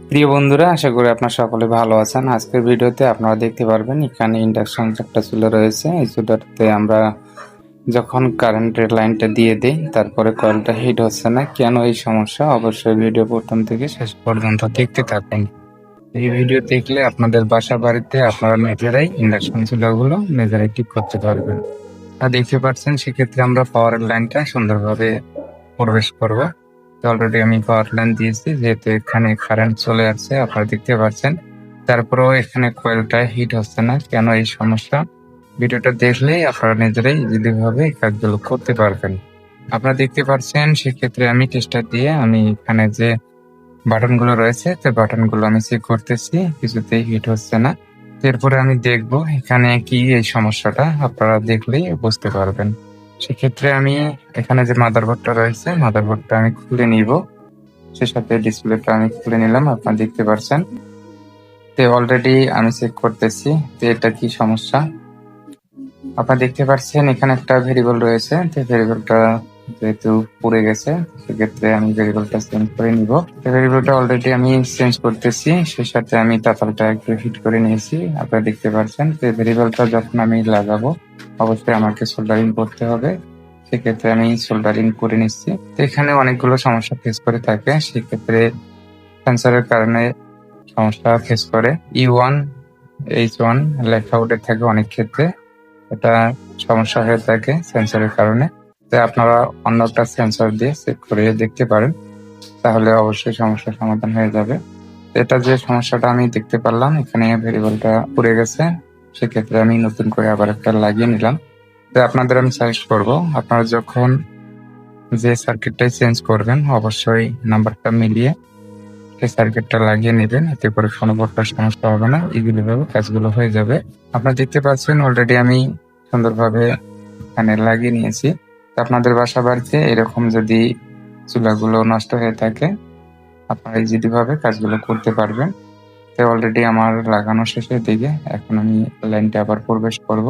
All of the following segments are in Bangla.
প্রিয় বন্ধুরা, আশা করি আপনারা সকলে ভালো আছেন। আজকের ভিডিওতে আপনারা দেখতে পারবেন এখানে ইন্ডাকশন একটা চুলা রয়েছে। এই চুলাটাতে আমরা যখন কারেন্টের লাইনটা দিয়ে দিই তারপরে কয়েলটা হিট হচ্ছে না। কেন এই সমস্যা? অবশ্যই ভিডিও প্রথম থেকে শেষ পর্যন্ত দেখতে থাকুন। এই ভিডিও দেখলে আপনাদের বাসা বাড়িতে আপনারা নিজেরাই ইন্ডাকশন চুলাগুলো নিজেরাই ঠিক করতে পারবেন। আর দেখতে পাচ্ছেন, সেক্ষেত্রে আমরা পাওয়ারের লাইনটা সুন্দরভাবে প্রবেশ করব। অলরেডি আমি পাওয়ার লাইন দিয়েছি, যেহেতু এখানে কারেন্ট চলে আসছে আপনারা দেখতে পাচ্ছেন। তারপরেও এখানে কয়েলটা হিট হচ্ছে না। কেন এই সমস্যা? ভিডিওটা দেখলেই আপনারা নিজেরাই ইজিলিভাবে এই কাজগুলো করতে পারবেন। আপনারা দেখতে পাচ্ছেন, সেক্ষেত্রে আমি টেস্টার দিয়ে আমি এখানে যে বাটনগুলো রয়েছে সেই বাটনগুলো আমি চেক করতেছি, কিছুতেই হিট হচ্ছে না। এরপরে আমি দেখব এখানে কি এই সমস্যাটা, আপনারা দেখলেই বুঝতে পারবেন। সেক্ষেত্রে আমি এখানে যে মাদারবোর্ডটা রয়েছে মাদারবোর্ডটা আমি খুলে নিব, সে সাথে ডিসপ্লেটা আমি খুলে নিলাম। আপনারা দেখতে পাচ্ছেন অলরেডি আমি চেক করতেছি যে এটা কি সমস্যা। আপনারা দেখতে পাচ্ছেন এখানে একটা ভেরিয়েবল রয়েছে, তো ভেরিয়েবলটা যেহেতু পুড়ে গেছে সেক্ষেত্রে আমি ভেরিয়েবলটা চেঞ্জ করে নিব। ভেরিয়েবলটা অলরেডি আমি চেঞ্জ করতেছি, সেই সাথে আমি তাতালটা একটু হিট করে নিয়েছি। আপনারা দেখতে পাচ্ছেন যে ভেরিয়েবলটা যখন আমি লাগাবো অবশ্যই আমাকে সোল্ডারিং করতে হবে। সেক্ষেত্রে আমি সোল্ডারিং করে নিচ্ছি। তো এখানে অনেকগুলো সমস্যা ফেস করে থাকে, সেক্ষেত্রে সেন্সরের কারণে সমস্যা ফেস করে। E1 H1 লেখা উঠে থাকে অনেক ক্ষেত্রে, এটা সমস্যা হয়ে থাকে সেন্সরের কারণে। তাই আপনারা অন্য একটা সেন্সর দিয়ে চেক করে দেখতে পারেন, তাহলে অবশ্যই সমস্যার সমাধান হয়ে যাবে। এটা যে সমস্যাটা আমি দেখতে পারলাম, এখানে ভেরিয়েবলটা পুড়ে গেছে, সেক্ষেত্রে আমি নতুন করে আবার একটা লাগিয়ে নিলাম। তো আপনাদের আমি সাজেস্ট করব, আপনারা যখন যে সার্কিটটাই চেঞ্জ করবেন অবশ্যই নাম্বারটা মিলিয়ে সেই সার্কিটটা লাগিয়ে নেবেন, এতে করে কোনো প্রকার সমস্যা হবে না, ইজিলি ভাবে কাজগুলো হয়ে যাবে। আপনারা দেখতে পাচ্ছেন অলরেডি আমি সুন্দরভাবে এখানে লাগিয়ে নিয়েছি। তো আপনাদের বাসা বাড়িতে এরকম যদি চুলাগুলো নষ্ট হয়ে থাকে আপনারা ইজিলি ভাবে কাজগুলো করতে পারবেন। তো অলরেডি আমার লাগানো শেষের দিকে, এখন আমি লাইনটা আবার প্রবেশ করব,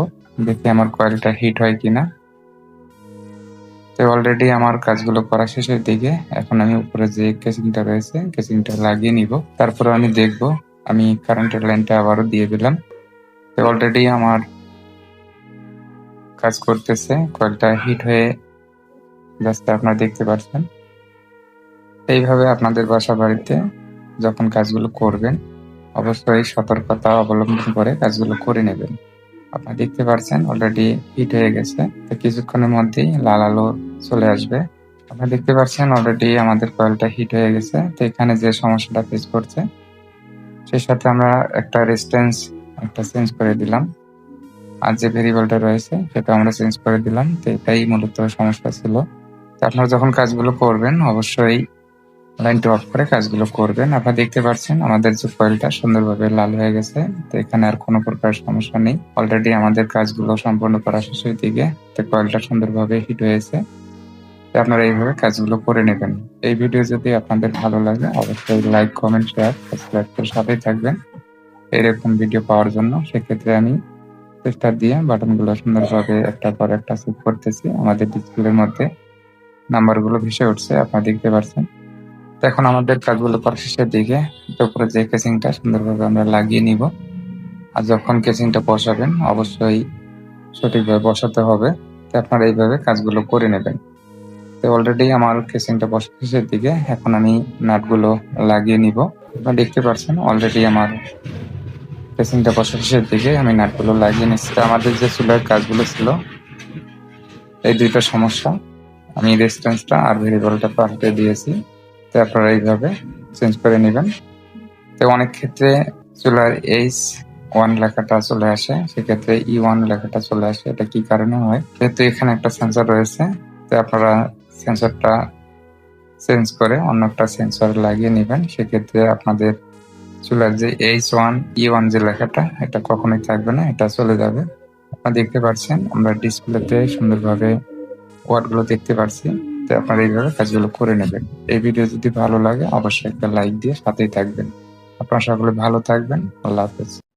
দেখি আমার কয়েলটা হিট হয় কিনা। তো অলরেডি আমার কাজগুলো করা শেষের দিকে, এখন আমি উপরে যে কেসিংটা রয়েছে কেসিংটা লাগিয়ে নিব, তারপরে আমি দেখব। আমি কারেন্টের লাইনটা আবারও দিয়ে দিলাম। তো অলরেডি আমার কাজ করতেছে, কয়েলটা হিট হয়ে যাচ্ছে, আপনারা দেখতে পাচ্ছেন। এইভাবে আপনাদের বাসা বাড়িতে যখন কাজগুলো করবেন অবশ্যই সতর্কতা অবলম্বন করে কাজগুলো করে নেবেন। আপনারা দেখতে পাচ্ছেন অলরেডি হিট হয়ে গেছে, তো কিছুক্ষণের মধ্যেই লাল আলো চলে আসবে। আপনারা দেখতে পাচ্ছেন অলরেডি আমাদের কয়েলটা হিট হয়ে গেছে। তো এখানে যে সমস্যাটা ফেস করছে সেই সাথে আমরা একটা রেজিস্ট্যান্স একটা চেঞ্জ করে দিলাম, আর যে ভেরিয়েবলটা রয়েছে সেটা আমরা চেঞ্জ করে দিলাম। তো এটাই মূলত সমস্যা ছিল। তো আপনারা যখন কাজগুলো করবেন অবশ্যই লাইনটা অফ করে কাজগুলো করবেন। আপনারা দেখতে পাচ্ছেন আমাদের যে কয়েলটা সুন্দরভাবে লাল হয়ে গেছে, তো এখানে আর কোনো প্রকার সমস্যা নেই। অলরেডি আমাদের কাজগুলো সম্পূর্ণ করা শেষের দিকে, তো কয়েলটা সুন্দরভাবে হিট হয়েছে। তো আপনারা এইভাবে কাজগুলো করে নেবেন। এই ভিডিও যদি আপনাদের ভালো লাগে অবশ্যই লাইক, কমেন্ট, শেয়ার, সাবস্ক্রাইব করে সাথেই থাকবেন এরকম ভিডিও পাওয়ার জন্য। সেক্ষেত্রে আমি চেষ্টা দিয়ে বাটনগুলো সুন্দরভাবে একটার পর একটা সেট করতেছি। আমাদের ডিসপ্লের মধ্যে নাম্বারগুলো ভেসে উঠছে, আপনারা দেখতে পাচ্ছেন। তো এখন আমাদের কাজগুলো করা শেষের দিকে, তো উপরে যে কেসিংটা সুন্দরভাবে আমরা লাগিয়ে নিব। আর যখন কেসিংটা বসাবেন অবশ্যই সঠিকভাবে বসাতে হবে। তো আপনারা এইভাবে কাজগুলো করে নেবেন। তো অলরেডি আমার কেসিংটা বসা শেষের দিকে, এখন আমি নাটগুলো লাগিয়ে নিব। আপনারা দেখতে পাচ্ছেন অলরেডি আমার কেসিংটা বসা শেষের দিকে, আমি নাটগুলো লাগিয়ে নিচ্ছি। তো আমাদের যে চুলার কাজগুলো ছিল এই দুইটা সমস্যা, আমি রেজিস্ট্যান্সটা আর ভেরিয়েবলটা পাল্টে দিয়েছি। তো আপনারা এইভাবে চেঞ্জ করে নেবেন। তো অনেক ক্ষেত্রে চুলার H1 লেখাটা চলে আসে, সেক্ষেত্রে E1 লেখাটা চলে আসে। এটা কি কারণে হয়? যেহেতু এখানে একটা সেন্সর রয়েছে, তো আপনারা সেন্সরটা চেঞ্জ করে অন্য একটা সেন্সর লাগিয়ে নেবেন। সেক্ষেত্রে আপনাদের চুলার যে H1E1 যে লেখাটা এটা কখনোই থাকবে না, এটা চলে যাবে। আপনারা দেখতে পাচ্ছেন আমরা ডিসপ্লেতে সুন্দরভাবে ওয়ার্ডগুলো দেখতে পাচ্ছি। তো আপনারা এইভাবে কাজগুলো করে নেবেন। এই ভিডিও যদি ভালো লাগে অবশ্যই একটা লাইক দিয়ে সাথেই থাকবেন। আপনারা সকলে ভালো থাকবেন। আল্লাহ হাফেজ।